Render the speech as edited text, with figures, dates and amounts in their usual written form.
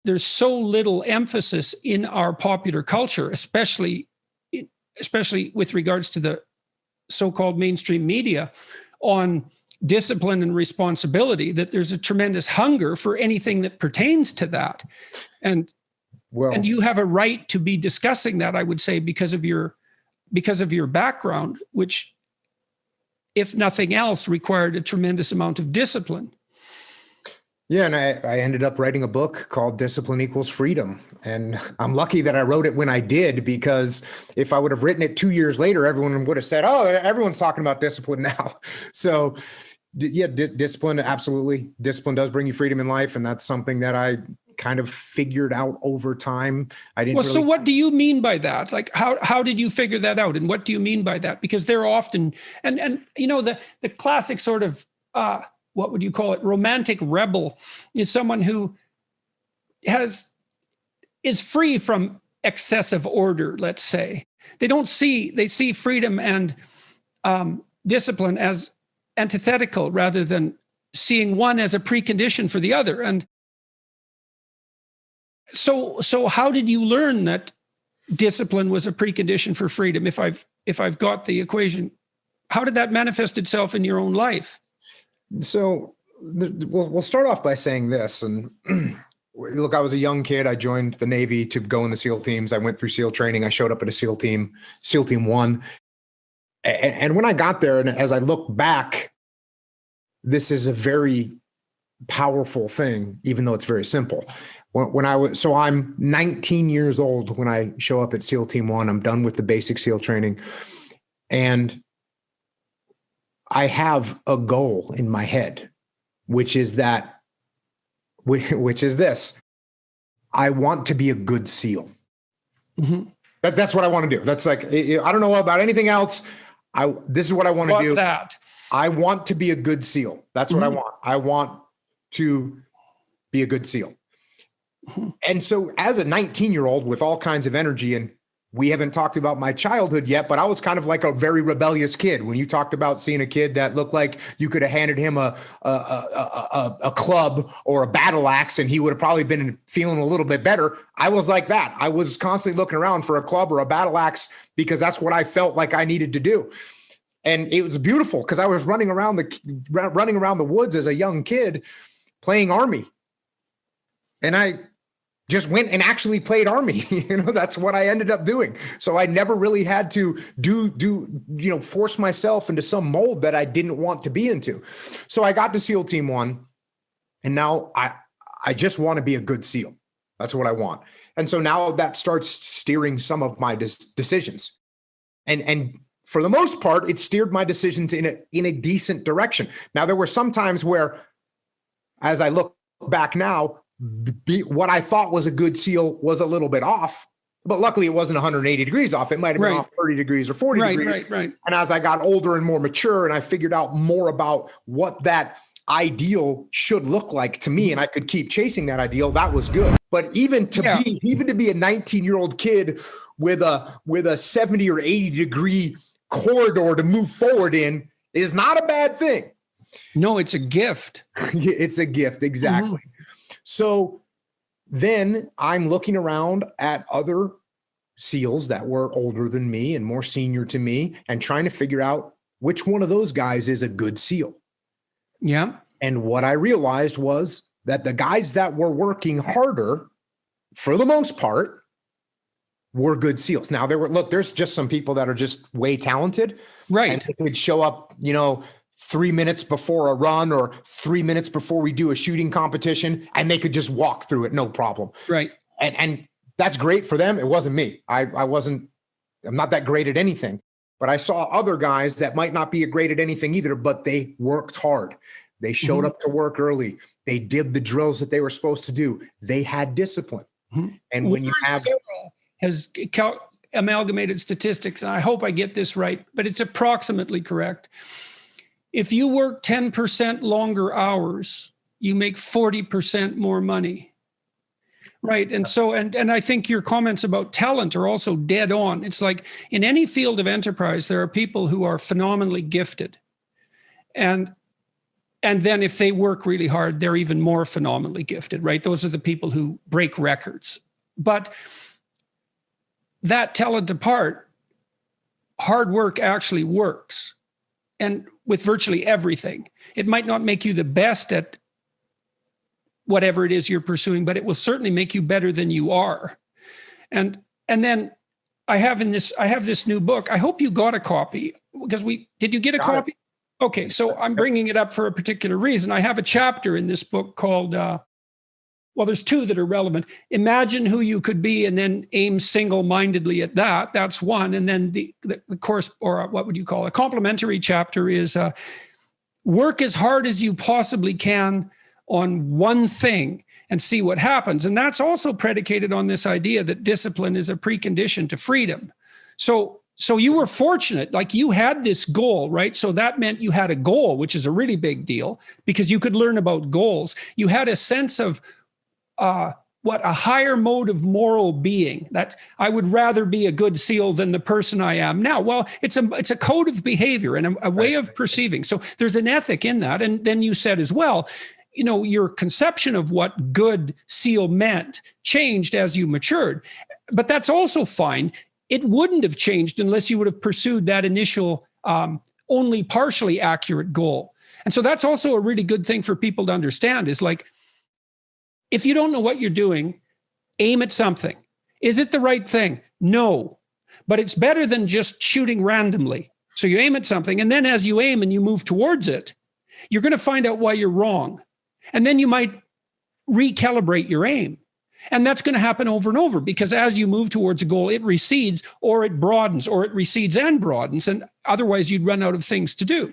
there's so little emphasis in our popular culture, especially with regards to the so-called mainstream media, on discipline and responsibility, that there's a tremendous hunger for anything that pertains to that. And you have a right to be discussing that, I would say, because of your background, which, if nothing else, required a tremendous amount of discipline. Yeah, and I ended up writing a book called Discipline Equals Freedom. And I'm lucky that I wrote it when I did, because if I would have written it 2 years later, everyone would have said, oh, everyone's talking about discipline now. So yeah, discipline, absolutely. Discipline does bring you freedom in life. And that's something that I kind of figured out over time. So what do you mean by that? Like, how did you figure that out? And what do you mean by that? Because they're often, and you know, the classic sort of, what would you call it? Romantic rebel is someone who is free from excessive order, let's say. They see freedom and discipline as antithetical rather than seeing one as a precondition for the other. And so how did you learn that discipline was a precondition for freedom? If I've got the equation, how did that manifest itself in your own life? So we'll start off by saying this. And look, I was a young kid. I joined the Navy to go in the SEAL teams. I went through SEAL training. I showed up at a SEAL team 1. And when I got there, and as I look back, this is a very powerful thing, even though it's very simple. So I'm 19 years old when I show up at SEAL Team 1. I'm done with the basic SEAL training. And I have a goal in my head, which is this. I want to be a good SEAL. Mm-hmm. That's what I want to do. That's like, I don't know about anything else. This is what I want to do. I want to be a good SEAL. That's what I want. I want to be a good SEAL. Mm-hmm. And so as a 19-year-old with all kinds of energy, and we haven't talked about my childhood yet, but I was kind of like a very rebellious kid. When you talked about seeing a kid that looked like you could have handed him a club or a battle axe and he would have probably been feeling a little bit better, I was like that. I was constantly looking around for a club or a battle axe because that's what I felt like I needed to do. And it was beautiful because I was running around the woods as a young kid playing Army. And I just went and actually played Army. That's what I ended up doing. So I never really had to force myself into some mold that I didn't want to be into. So I got to SEAL Team 1, and now I just want to be a good SEAL. That's what I want. And so now that starts steering some of my decisions. And for the most part, it steered my decisions in a decent direction. Now, there were some times where, as I look back now, what I thought was a good SEAL was a little bit off, but luckily it wasn't 180 degrees off. It might have been off 30 degrees or 40 degrees. Right. And as I got older and more mature and I figured out more about what that ideal should look like to me, and I could keep chasing that ideal, that was good. But even to be a 19-year-old kid with a 70 or 80 degree corridor to move forward in is not a bad thing. No, it's a gift. It's a gift. Exactly. Mm-hmm. So then I'm looking around at other SEALs that were older than me and more senior to me and trying to figure out which one of those guys is a good SEAL. Yeah. And what I realized was that the guys that were working harder, for the most part, were good SEALs. Now there's just some people that are just way talented. Right. And they could show up, 3 minutes before a run or 3 minutes before we do a shooting competition, and they could just walk through it. No problem. Right. And that's great for them. It wasn't me. I'm not that great at anything, but I saw other guys that might not be great at anything either, but they worked hard. They showed up to work early. They did the drills that they were supposed to do. They had discipline. Mm-hmm. And when you have has amalgamated statistics, and I hope I get this right, but it's approximately correct. If you work 10% longer hours, you make 40% more money. Right. And so, and I think your comments about talent are also dead on. It's like in any field of enterprise, there are people who are phenomenally gifted. And And then if they work really hard, they're even more phenomenally gifted, right? Those are the people who break records. But that talent apart, hard work actually works. And with virtually everything, it might not make you the best at whatever it is you're pursuing, but it will certainly make you better than you are. And then I have this new book. I hope you got a copy, because did you get a copy? Okay, so I'm bringing it up for a particular reason. I have a chapter in this book called, well, there's two that are relevant. Imagine who you could be and then aim single-mindedly at that. That's one. And then the course, or what would you call it? A complementary chapter is work as hard as you possibly can on one thing and see what happens. And that's also predicated on this idea that discipline is a precondition to freedom. So you were fortunate, like you had this goal, right? So that meant you had a goal, which is a really big deal because you could learn about goals. You had a sense of a higher mode of moral being, that I would rather be a good SEAL than the person I am now. Well, it's a code of behavior and a way of perceiving. So there's an ethic in that. And then you said as well, you know, your conception of what good SEAL meant changed as you matured, but that's also fine. It wouldn't have changed unless you would have pursued that initial, only partially accurate goal. And so that's also a really good thing for people to understand is like, if you don't know what you're doing, aim at something. Is it the right thing? No, but it's better than just shooting randomly. So you aim at something, and then as you aim and you move towards it, you're going to find out why you're wrong. And then you might recalibrate your aim. And that's going to happen over and over because as you move towards a goal, it recedes or it broadens or it recedes and broadens. And otherwise you'd run out of things to do.